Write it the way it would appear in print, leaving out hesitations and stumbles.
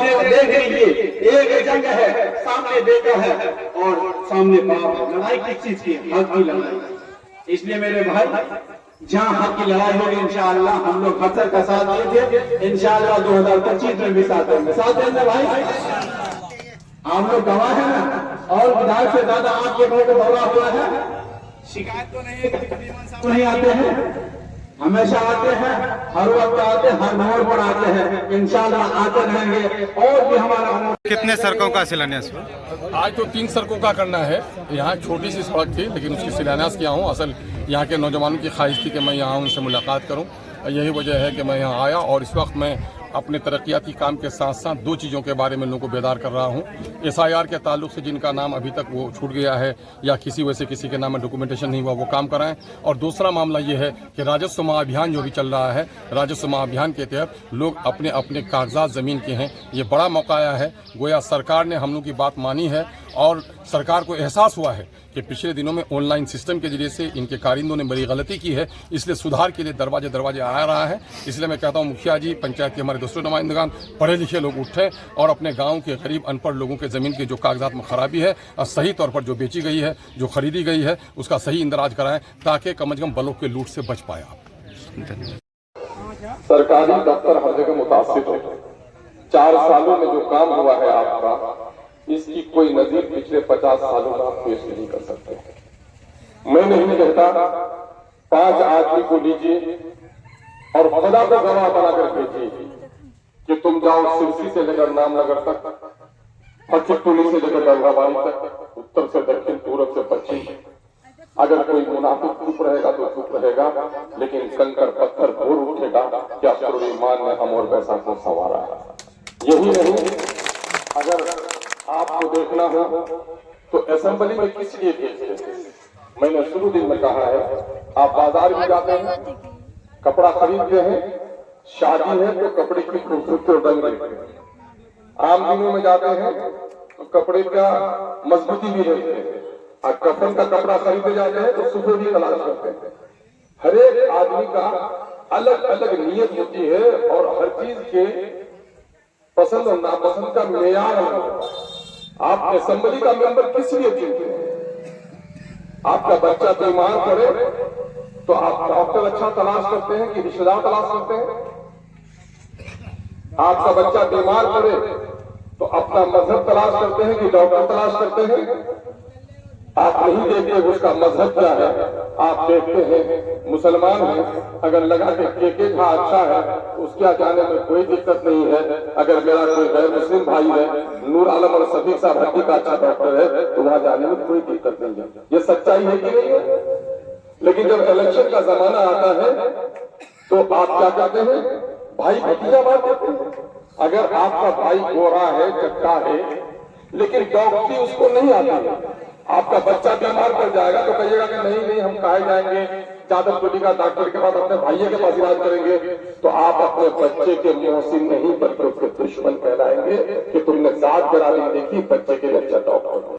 देख लीजिए, एक जंग है, सामने बेटा है और सामने बाप है। लड़ाई किस चीज की? हक की लड़ाई। इसलिए मेरे भाई, जहाँ हक की लड़ाई होगी इंशाअल्लाह हम लोग हसर का साथ देंगे। इंशाअल्लाह 2025 में भी साथ देंगे भाई। आप लोग गवाह है ना, और विधायक से ज्यादा आपके घर का दौरा हुआ है। शिकायत तो नहीं आते हैं, हमेशा आते हैं, हर वक्त आते हैं, हर मोड़ पर आते हैं। इंशाअल्लाह आते रहेंगे और भी हमारा। कितने सड़कों का शिलान्यास हुआ? आज तो 3 सड़कों का करना है। यहाँ छोटी सी सड़क थी लेकिन उसकी शिलान्यास किया हूँ। असल यहाँ के नौजवानों की ख्वाहिश थी कि मैं यहाँ उनसे मुलाकात करूँ, यही वजह है कि मैं यहाँ आया। और इस वक्त मैं अपने तरक्याती काम के साथ साथ 2 चीज़ों के बारे में लोगों को बेदार कर रहा हूँ। SIR के ताल्लुक से जिनका नाम अभी तक वो छूट गया है या किसी वजह से किसी के नाम में डॉक्यूमेंटेशन नहीं हुआ, वो काम कराएं। और दूसरा मामला ये है कि राजस्व महाअभियान जो भी चल रहा है, राजस्व महाअभियान के तहत लोग अपने अपने कागजात ज़मीन के हैं। ये बड़ा मौका आया है, गोया सरकार ने हम लोग की बात मानी है और सरकार को एहसास हुआ है कि पिछले दिनों में ऑनलाइन सिस्टम के जरिए से इनके कारिंदों ने बड़ी गलती की है। इसलिए सुधार के लिए दरवाजे आ रहा है। इसलिए मैं कहता हूँ मुखिया जी, पंचायत के हमारे दूसरे नुमाइंदगान, पढ़े लिखे लोग उठें और अपने गाँव के गरीब अनपढ़ लोगों के ज़मीन के जो कागजात में खराबी है और सही तौर पर जो बेची गई है, जो खरीदी गई है, उसका सही इंदराज कराएं ताकि कम से कम बलों के लूट से बच पाए आप। सरकारी दफ्तर हर जगह मुतासिर है। 4 सालों में जो काम हुआ है आपका, इसकी कोई नजीर पिछले 50 सालों में आप पेश नहीं कर सकते। मैं नहीं कहता 5 आदमी को लीजिए और खुदा को गवाह बनाकर भेजिए कि तुम जाओ सिरसी से लेकर नामनगर तक, फकीरटोली से लेकर गंगाबाई तक, उत्तर से दक्षिण, पूर्व से पश्चिम। अगर कोई मुनाफिक चुप रहेगा तो चुप रहेगा, लेकिन कंकर पत्थर भोर उठेगा क्या ईमान ने हम और वैसा को संवारा है। यही नहीं, अगर आपको देखना हो तो असेंबली में किस लिए भेजते हैं? मैंने शुरू दिन में कहा है, आप बाजार में जाते हैं, कपड़ा खरीदते हैं, शादी है तो कपड़े की खूबसूरती और रंग देखते हैं। आम दिनों में जाते हैं तो कपड़े का मजबूती भी देखते हैं, और कफन का कपड़ा खरीदे जाते हैं तो सुबह भी तलाश करते हैं। हर एक आदमी का अलग अलग नीयत होती है और हर चीज के पसंद और नापसंद का मेयार होता है। आप असेंबली का मेंबर किस लिए चुनते हैं? आपका बच्चा बीमार पड़े तो आप डॉक्टर अच्छा तलाश करते हैं कि रिश्तेदार तलाश करते हैं? आपका बच्चा बीमार पड़े तो अपना मजहब तलाश करते हैं कि डॉक्टर तलाश करते हैं? आप नहीं देखते उसका मजहब क्या है, आप देखते हैं मुसलमान है, अगर लगा के झा अच्छा है उसके जाने में कोई दिक्कत नहीं है। अगर मेरा कोई गैर मुस्लिम भाई है, नूर आलम और सफीक साहब हड्डी का अच्छा डॉक्टर है, तो वहां जाने में कोई दिक्कत नहीं है। ये सच्चाई है कि नहीं है? लेकिन जब इलेक्शन का जमाना आता है तो आप क्या कहते हैं? भाई भतीजा बात करते हैं। अगर आपका भाई गोरा है, चट्टा है, लेकिन डॉक्टरी उसको नहीं आती है, आपका बच्चा बीमार पड़ जाएगा तो कहिएगा कि नहीं नहीं हम कहे जाएंगे ज्यादा टोली का डॉक्टर के पास, अपने भाइयों के पास इलाज करेंगे, तो आप अपने बच्चे के मोहसिन नहीं बल्कि उसके दुश्मन कहलाएंगे कि तुमने जात गिरा दी देखी, बच्चे के लिए अच्छा डॉक्टर।